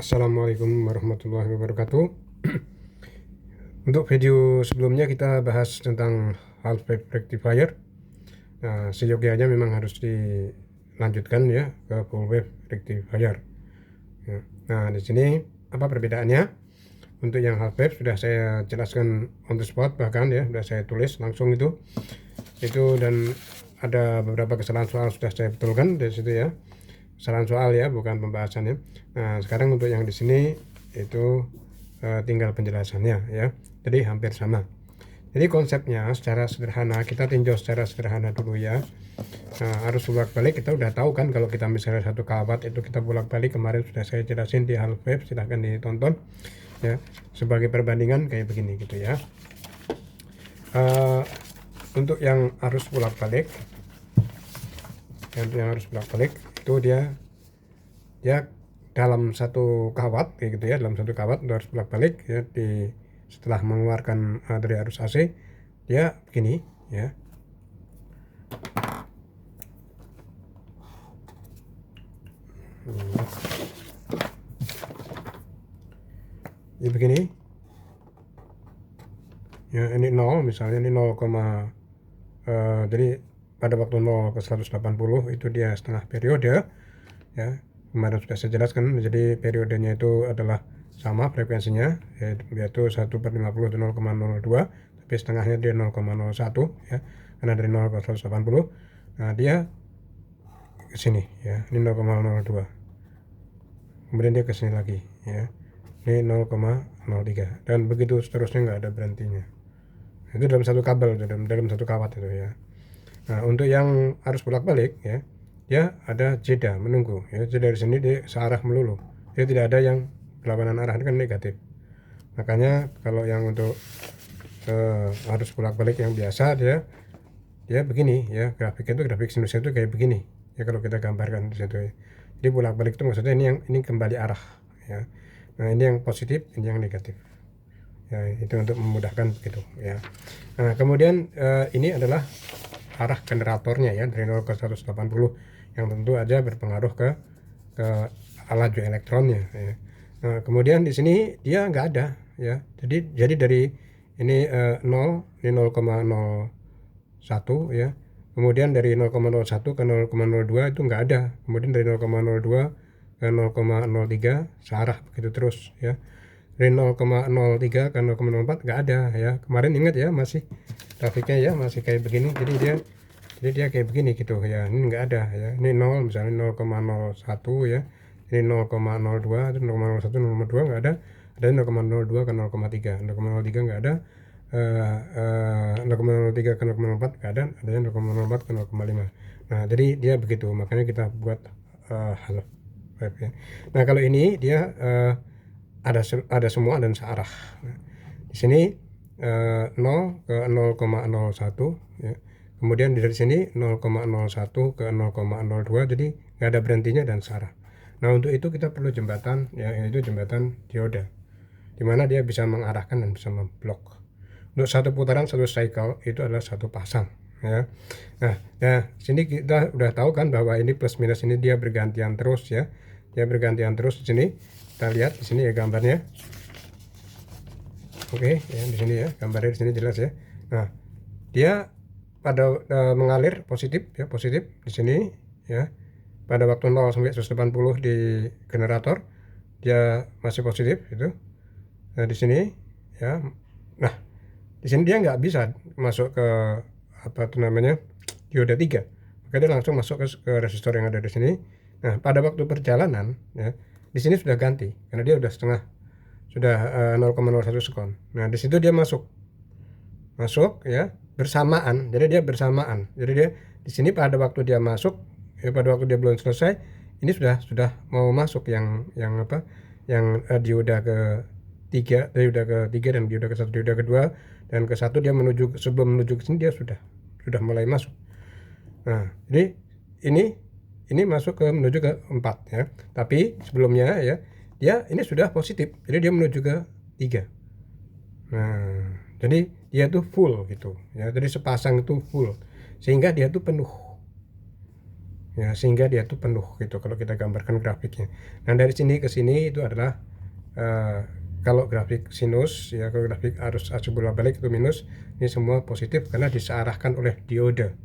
Assalamualaikum warahmatullahi wabarakatuh. Untuk video sebelumnya kita bahas tentang half wave rectifier. Nah, seyogianya memang harus dilanjutkan ya ke full wave rectifier. Ya. Nah, di sini apa perbedaannya? Untuk yang half wave sudah saya jelaskan on the spot, bahkan ya sudah saya tulis langsung itu dan ada beberapa kesalahan soal sudah saya betulkan di situ ya. Kesalahan soal ya, bukan pembahasannya. Nah, sekarang untuk yang di sini itu tinggal penjelasannya ya. Jadi hampir sama. Jadi konsepnya secara sederhana, kita tinjau secara sederhana dulu ya. Nah, arus bolak-balik kita udah tahu kan, kalau kita misalnya 1 kW itu kita bolak-balik, kemarin sudah saya jelasin di half wave, silahkan ditonton ya. Sebagai perbandingan kayak begini gitu ya. Untuk yang arus bolak-balik, itu dia dalam 1 kW kayak gitu ya, dalam 1 kW harus bolak-balik ya, setelah mengeluarkan dari arus AC dia begini ya. Ini begini ya, ini 0 misalnya, ini 0, jadi pada waktu 0 ke 180 itu dia setengah periode ya. Kemarin sudah saya jelaskan, jadi periodenya itu adalah sama frekuensinya, yaitu 1/50 itu 0,02, tapi setengahnya dia 0,01 ya, karena dari 0 ke 180. Nah, dia ke sini ya, ini 0,02, kemudian dia ke sini lagi ya, ini 0,03, dan begitu seterusnya, nggak ada berhentinya. Itu dalam satu kabel, dalam 1 kawat itu ya. Nah, untuk yang arus bolak-balik ya, dia ada jeda menunggu ya. Jadi dari sini dia searah melulu, dia tidak ada yang berlawanan arah, ini kan negatif. Makanya kalau yang untuk arus bolak-balik yang biasa, dia begini ya, grafiknya itu, grafik sinusnya itu kayak begini ya, kalau kita gambarkan di situ ya. Jadi bolak-balik itu maksudnya ini kembali arah ya. Nah, ini yang positif, ini yang negatif ya, itu untuk memudahkan begitu ya. Nah, kemudian ini adalah arah generatornya ya, dari 0 ke 180, yang tentu aja berpengaruh ke laju elektronnya ya. Nah, kemudian di sini dia nggak ada ya, jadi dari ini 0, ini 0,01 ya, kemudian dari 0,01 ke 0,02 itu nggak ada, kemudian dari 0,02 ke 0,03 searah begitu terus ya. Dari 0,03 ke 0,04 nggak ada ya. Kemarin ingat ya, masih grafiknya ya masih kayak begini, jadi dia kayak begini gitu ya. Ini nggak ada ya, ini 0 misalnya 0,01 ya, ini 0,02, itu 0,01, 0,02 nggak ada, 0,02 ke 0,3, 0,03 nggak ada, 0,03 ke 0,04 nggak ada, adanya 0,04 ke 0,5. Nah, jadi dia begitu, makanya kita buat half wave ya. Nah, kalau ini dia ada semua dan searah. Nah, di sini 0 ke 0,01 ya. Kemudian dari sini 0,01 ke 0,02, jadi nggak ada berhentinya dan searah. Nah, untuk itu kita perlu jembatan ya, yaitu jembatan dioda, dimana dia bisa mengarahkan dan bisa memblok. Untuk satu putaran, satu cycle itu adalah 1 pasang ya. Nah, sini kita udah tahu kan bahwa ini plus minus ini dia bergantian terus ya. Dia bergantian terus di sini. Kita lihat di sini ya gambarnya. Oke, ya di sini ya, gambarnya di sini jelas ya. Nah, dia pada mengalir positif ya, positif di sini ya. Pada waktu 0 sampai 180 di generator dia masih positif itu. Nah, di sini ya. Nah, di sini dia nggak bisa masuk ke apa itu namanya, dioda 3. Maka dia langsung masuk ke resistor yang ada di sini. Nah, pada waktu perjalanan ya, di sini sudah ganti karena dia sudah 0,01 sekon. Nah, di situ dia masuk ya bersamaan. Jadi dia bersamaan. Jadi dia di sini pada waktu dia masuk ya, pada waktu dia belum selesai, ini sudah mau masuk yang apa? Yang dioda ke 3, dioda ke 3 dan dioda ke 1, dioda ke 2 dan ke 1, dia sebelum menuju ke sini dia sudah mulai masuk. Nah, jadi ini masuk ke menuju ke 4 ya. Tapi sebelumnya ya, dia ini sudah positif. Jadi dia menuju ke 3. Nah, jadi dia tuh full gitu ya. Jadi sepasang itu full, sehingga dia tuh penuh. ya, sehingga dia tuh penuh gitu kalau kita gambarkan grafiknya. Nah dari sini ke sini itu adalah kalau grafik sinus ya, kalau grafik arus acu bola balik itu minus, ini semua positif karena disearahkan oleh diode.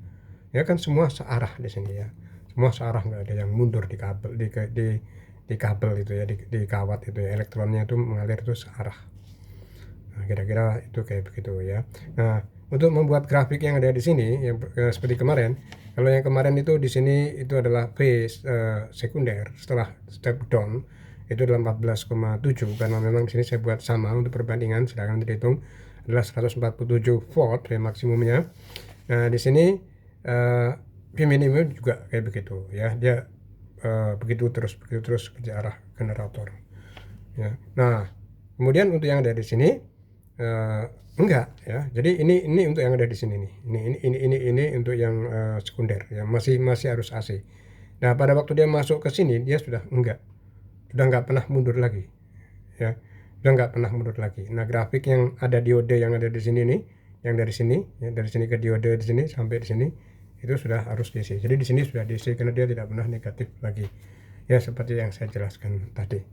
Ya kan semua searah di sini ya, semua searah, nggak ada yang mundur di kabel, di kabel itu ya, di kawat itu ya, elektronnya itu mengalir itu searah. Nah, kira-kira itu kayak begitu ya. Nah, untuk membuat grafik yang ada di sini yang seperti kemarin, kalau yang kemarin itu di sini itu adalah phase sekunder setelah step down itu adalah 14,7, karena memang di sini saya buat sama untuk perbandingan, sedangkan dihitung adalah 147 volt ya maksimumnya. Nah, di sini V minimum juga kayak begitu ya, dia begitu terus seperti arah generator ya. Nah, kemudian untuk yang ada di sini enggak ya. Jadi ini untuk yang ada di sini nih. Ini untuk yang sekunder ya, masih harus AC. Nah, pada waktu dia masuk ke sini dia sudah nggak pernah mundur lagi ya. Sudah nggak pernah mundur lagi. Nah, grafik yang ada diode yang ada di sini nih, yang dari sini ya, dari sini ke diode di sini sampai di sini itu sudah harus DC. Jadi di sini sudah DC karena dia tidak pernah negatif lagi. Ya, seperti yang saya jelaskan tadi.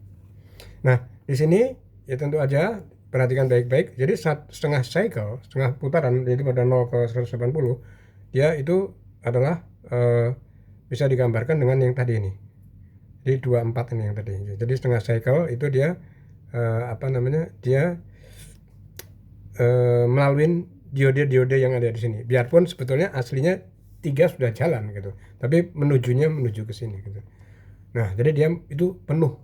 Nah, di sini ya tentu aja perhatikan baik-baik. Jadi setengah cycle, setengah putaran, jadi pada 0 ke 180, dia itu adalah bisa digambarkan dengan yang tadi ini. Jadi 24 ini yang tadi. Jadi setengah cycle itu dia dia melalui diode-diode yang ada di sini. Biarpun sebetulnya aslinya 3 sudah jalan gitu, tapi menuju ke sini gitu. Nah, jadi dia itu penuh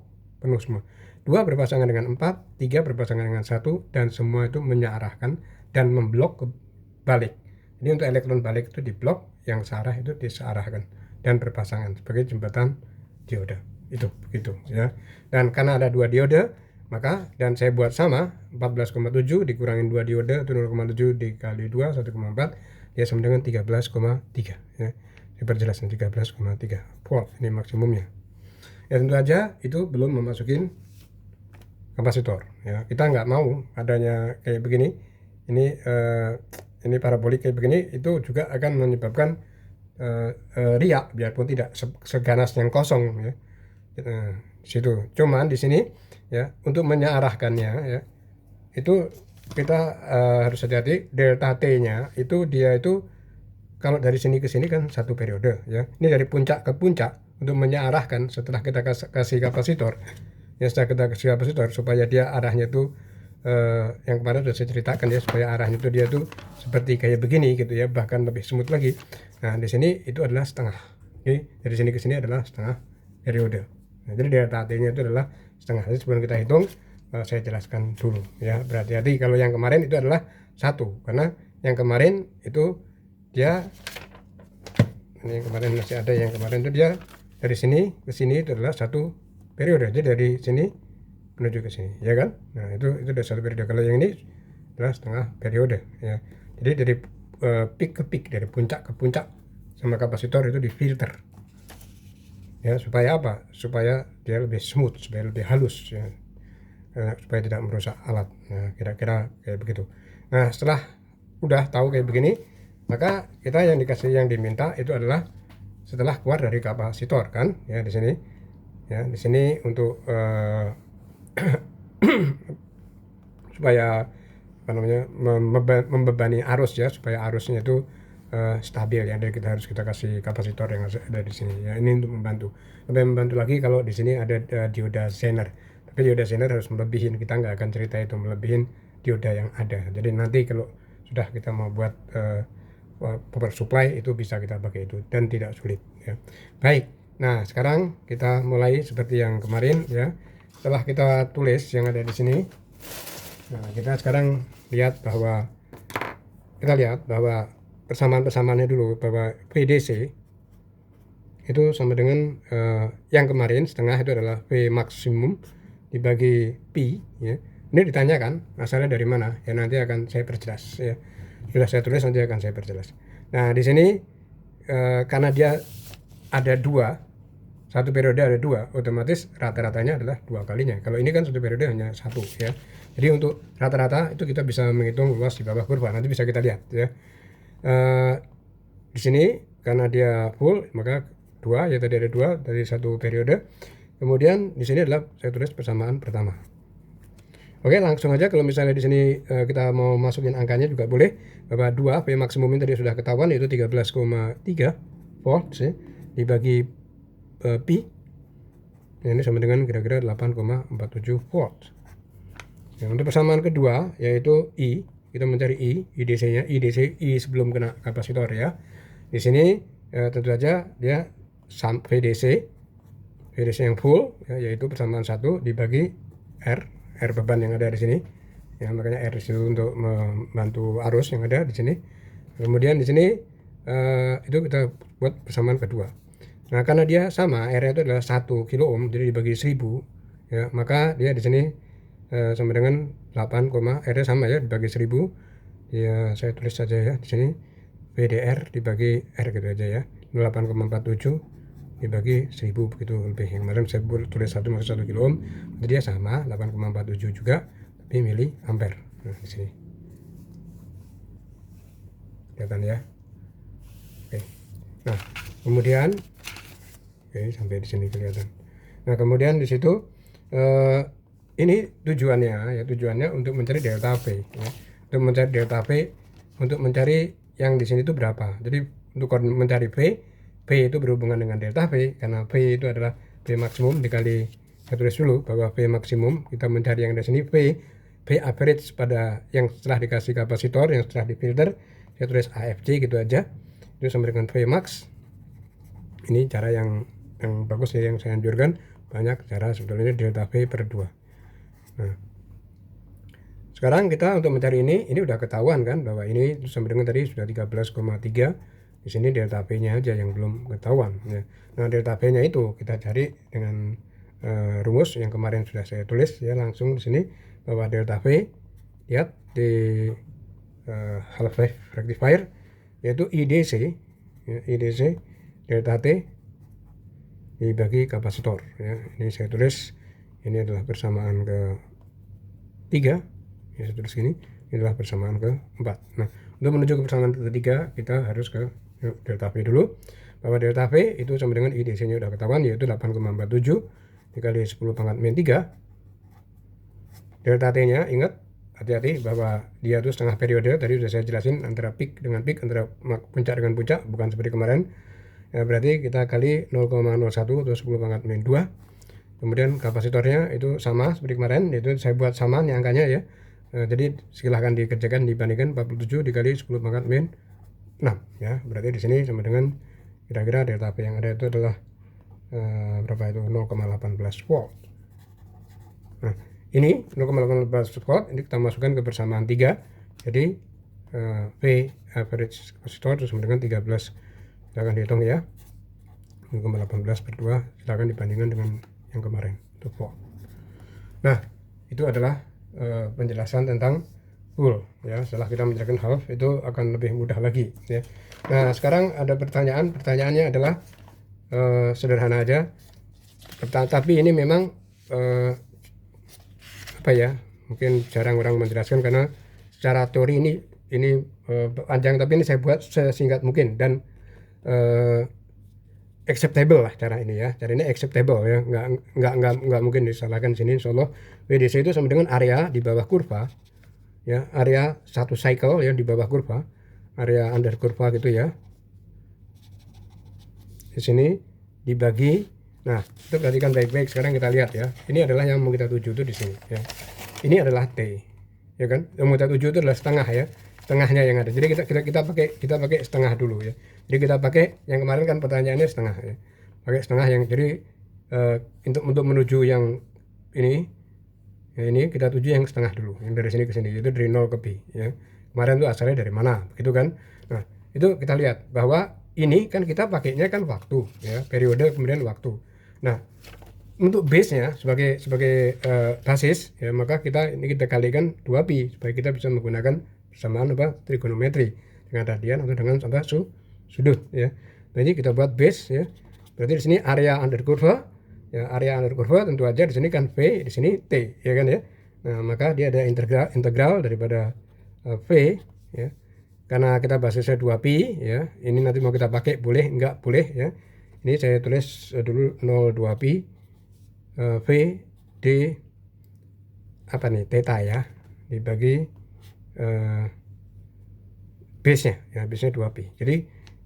semua. 2 berpasangan dengan 4, 3 berpasangan dengan 1, dan semua itu menyearahkan dan memblok ke balik. Jadi untuk elektron balik itu diblok, yang searah itu disearahkan dan berpasangan sebagai jembatan diode. Itu begitu ya. Dan karena ada 2 diode, maka dan saya buat sama 14,7 dikurangin 2 diode itu 0,7 dikali 2 1,4 dia sama dengan 13,3 ya. Saya perjelaskan 13,3 volt ini maksimumnya. Ya tentu aja itu belum memasukin kapasitor ya. Kita nggak mau adanya kayak begini. Ini parabolik kayak begini itu juga akan menyebabkan riak biarpun tidak seganas yang kosong ya. Situ. Cuman di sini ya untuk menyearahkannya ya itu kita harus hati-hati. Delta T-nya itu dia itu kalau dari sini ke sini kan 1 periode ya. Ini dari puncak ke puncak untuk menyearahkan setelah kita kasih kapasitor ya, setelah kita kasih kapasitor supaya dia arahnya tuh yang kemarin sudah saya ceritakan ya, supaya arahnya itu dia tuh seperti kayak begini gitu ya, bahkan lebih smooth lagi. Nah, di sini itu adalah setengah. Oke, dari sini ke sini adalah setengah periode. Nah, jadi delta T-nya itu adalah setengah. Jadi sebelum kita hitung saya jelaskan dulu ya, berhati-hati kalau yang kemarin itu adalah 1, karena yang kemarin itu dia ini yang kemarin masih ada, yang kemarin itu dia dari sini ke sini itu adalah 1 periode. Jadi dari sini menuju ke sini ya kan. Nah, itu udah 1 periode. Kalau yang ini adalah setengah periode ya. Jadi dari peak ke peak, dari puncak ke puncak sama kapasitor itu difilter ya, supaya apa? Supaya dia lebih smooth, supaya lebih halus ya, supaya tidak merusak alat. Nah, kira-kira kayak begitu. Nah, setelah udah tahu kayak begini, maka kita yang diminta itu adalah setelah keluar dari kapasitor kan ya, di sini ya, di sini untuk supaya membebani arus ya, supaya arusnya itu stabil ya. Jadi kita harus kasih kapasitor yang ada di sini ya, ini untuk membantu lagi kalau di sini ada dioda Zener. Tapi dioda Zener harus melebihin, kita nggak akan cerita itu melebihin dioda yang ada. Jadi nanti kalau sudah kita mau buat power supply itu bisa kita pakai itu dan tidak sulit ya. Baik, nah sekarang kita mulai seperti yang kemarin ya. Setelah kita tulis yang ada di sini, nah kita sekarang lihat bahwa persamaannya dulu, bahwa VDC itu sama dengan yang kemarin setengah itu adalah V maksimum dibagi Pi ya. Ini ditanyakan asalnya dari mana ya, nanti akan saya perjelas ya. Sudah saya tulis, nanti akan saya perjelas. Nah, di sini karena dia ada 2, 1 periode ada 2, otomatis rata-ratanya adalah 2 kalinya. Kalau ini kan 1 periode hanya 1 ya. Jadi untuk rata-rata itu kita bisa menghitung luas di bawah kurva, nanti bisa kita lihat ya. Di sini karena dia full, maka 2, ya tadi ada 2 dari satu periode. Kemudian di sini adalah saya tulis persamaan pertama. Oke, langsung aja kalau misalnya di sini kita mau masukin angkanya juga boleh. Bahwa 2 V maksimumnya tadi sudah ketahuan, yaitu 13,3 volt ya, dibagi pi. Ini sama dengan kira-kira 8,47 volt. Ya, untuk persamaan kedua yaitu I, kita mencari IDC-nya, I sebelum kena kapasitor ya. Di sini tentu saja dia VDC yang full ya, yaitu persamaan 1 dibagi R beban yang ada di sini. Ya, makanya R itu untuk membantu arus yang ada di sini. Kemudian di sini itu kita buat persamaan kedua. Nah, karena dia sama, R-nya itu adalah 1 kilo ohm, jadi dibagi 1000 ya, maka dia di sini sama dengan 8, R-nya sama ya, dibagi 1000 ya, saya tulis saja ya di sini VDR dibagi R gitu aja ya, 8,47 dibagi 1000 begitu lebih. Yang kemarin saya tulis 1 kilo ohm, jadi dia sama 8,47 juga, tapi mili ampere. Nah, di sini kelihatan ya. Oke. Nah, kemudian sampai di sini kelihatan. Nah, kemudian di situ ini tujuannya untuk mencari delta V ya. Untuk mencari delta V, untuk mencari yang di sini itu berapa. Jadi untuk mencari V itu berhubungan dengan delta V, karena V itu adalah V maksimum dikali, saya tulis dulu bahwa V maksimum kita mencari yang di sini V average pada yang setelah dikasih kapasitor, yang setelah difilter, saya tulis AFC gitu aja, itu sama dengan V max. Ini cara yang bagus ya, yang saya anjurkan. Banyak cara sebetulnya delta V per 2. Nah, sekarang kita untuk mencari ini udah ketahuan kan, bahwa ini sama dengan tadi sudah 13,3. Di sini delta V-nya aja yang belum ketahuan ya. Nah, delta V-nya itu kita cari dengan rumus yang kemarin sudah saya tulis ya, langsung di sini bahwa delta V, lihat di half wave rectifier, yaitu IDC ya, IDC delta T dibagi kapasitor ya. Ini saya tulis, ini adalah persamaan ke-3 ya, saya tulis gini, ini adalah persamaan ke-4. Nah, untuk menuju ke persamaan ketiga kita harus ke delta V dulu, bahwa delta V itu sama dengan IDC nya udah ketahuan, yaitu 8,47 dikali 10 pangkat min 3. Delta T nya ingat, hati-hati bahwa dia itu setengah periode, tadi sudah saya jelasin, antara peak dengan peak, antara puncak dengan puncak, bukan seperti kemarin ya. Berarti kita kali 0,01 atau 10 pangkat min 2. Kemudian kapasitornya itu sama seperti kemarin, yaitu saya buat sama nih angkanya ya. Jadi silahkan dikerjakan, dibandingkan 47 dikali 10 pangkat min 6 ya. Berarti di sini sama dengan kira-kira delta V yang ada itu adalah berapa itu, 0,18 volt. Nah, ini 0,18 volt, ini kita masukkan ke persamaan 3. Jadi V average kapasitor itu sama dengan 13. Silahkan dihitung ya, 0,18 per 2, silahkan dibandingkan dengan yang kemarin itu volt. Nah, itu adalah penjelasan tentang full ya. Setelah kita menjelaskan half, itu akan lebih mudah lagi ya. Nah, sekarang ada pertanyaannya adalah sederhana aja, tapi ini memang apa ya, mungkin jarang orang menjelaskan karena secara teori ini panjang, tapi ini saya buat sesingkat mungkin dan acceptable lah cara ini ya. Cara ini acceptable ya, nggak mungkin disalahkan sini. Insyaallah WDC itu sama dengan area di bawah kurva ya, area satu cycle ya di bawah kurva, area under kurva gitu ya. Di sini dibagi, nah itu perhatikan baik-baik. Sekarang kita lihat ya, ini adalah yang mau kita tuju itu di sini ya. Ini adalah T ya kan, yang mau kita tuju itu adalah setengah ya, setengahnya yang ada. Jadi kita pakai setengah dulu ya. Jadi kita pakai yang kemarin kan pertanyaannya setengah ya, pakai setengah yang, jadi untuk menuju yang ini ya, ini kita tuju yang setengah dulu, yang dari sini ke sini, itu dari 0 ke B ya. Kemarin tuh asalnya dari mana begitu kan. Nah, itu kita lihat bahwa ini kan kita pakainya kan waktu ya, periode kemudian waktu. Nah, untuk base-nya sebagai basis ya, maka kita kalikan 2pi supaya kita bisa menggunakan persamaan trigonometri dengan radian atau dengan sudut ya. Jadi kita buat base ya. Berarti di sini area under kurva ya, area under kurva tentu aja di sini kan V, di sini T ya kan ya. Nah, maka dia ada integral daripada V ya. Karena kita basisnya 2pi ya. Ini nanti mau kita pakai boleh, enggak boleh ya. Ini saya tulis dulu 02pi V D apa nih theta ya, dibagi base-nya ya, base-nya 2pi. Jadi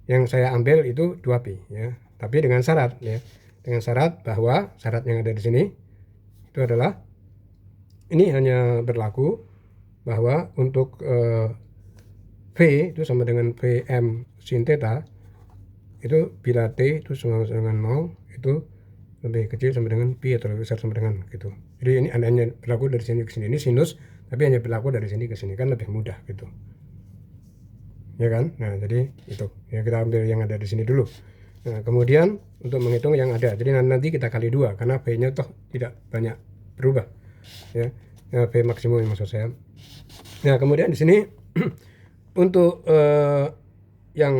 yang saya ambil itu 2pi ya, tapi dengan syarat ya, dengan syarat bahwa syarat yang ada di sini itu adalah ini hanya berlaku bahwa untuk V itu sama dengan Vm sin theta itu bila T itu sama dengan 0 itu lebih kecil sama dengan pi atau lebih besar sama dengan gitu. Jadi ini hanya berlaku dari sini ke sini. Ini sinus, tapi hanya berlaku dari sini ke sini, kan lebih mudah gitu. Ya kan? Nah, jadi itu. Ya kita ambil yang ada di sini dulu. Nah, kemudian untuk menghitung yang ada. Jadi nanti kita kali 2 karena V-nya toh tidak banyak berubah. Ya. V maksimum maksud saya. Nah, kemudian di sini untuk yang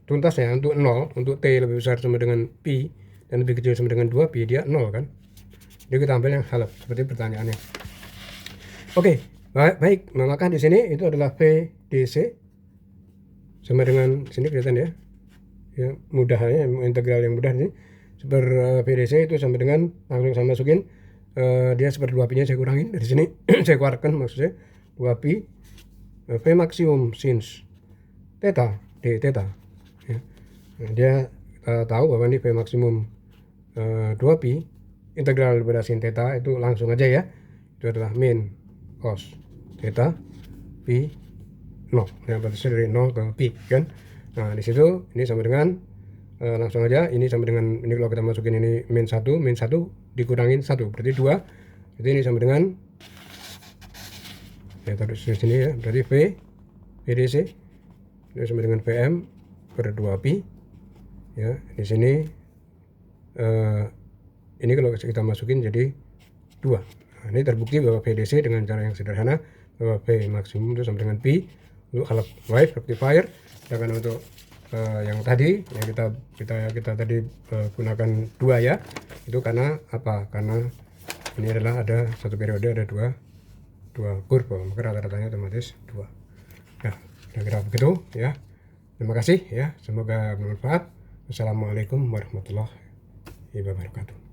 tuntasnya untuk 0, untuk T lebih besar sama dengan pi dan lebih kecil sama dengan 2pi, dia 0 kan. Jadi kita ambil yang halaf seperti pertanyaannya. Oke, baik. Maka di sini itu adalah VDC sama dengan sini kelihatan ya. Ya, mudah ya, integral yang mudah ini. VDC itu sama dengan langsung saya masukin dia seper 2pi-nya saya kurangin dari sini. Saya keluarkan maksudnya 2pi V maksimum sinus theta d theta. Ya. Nah, dia tahu bahwa ini V maksimum 2pi integral daripada sin theta itu langsung aja ya, itu adalah min cos theta pi 0 yang batasnya dari 0 ke pi kan. Nah di situ ini sama dengan langsung aja ini sama dengan ini kalau kita masukin ini min 1 dikurangin 1 berarti 2, jadi ini sama dengan ya taruh di sini ya, berarti VDC itu sama dengan Vm per 2pi ya. Di sini ini kalau kita masukin jadi 2. Nah, ini terbukti bahwa VDC dengan cara yang sederhana bahwa V maksimum itu sama dengan pi untuk half wave rectifier. Sedangkan untuk yang tadi yang kita tadi gunakan 2 ya, itu karena apa? Karena ini adalah ada satu periode ada dua kurva, maka rata-ratanya otomatis 2. Nah, kira-kira begitu ya. Terima kasih ya, semoga bermanfaat. Wassalamualaikum warahmatullahi wabarakatuh.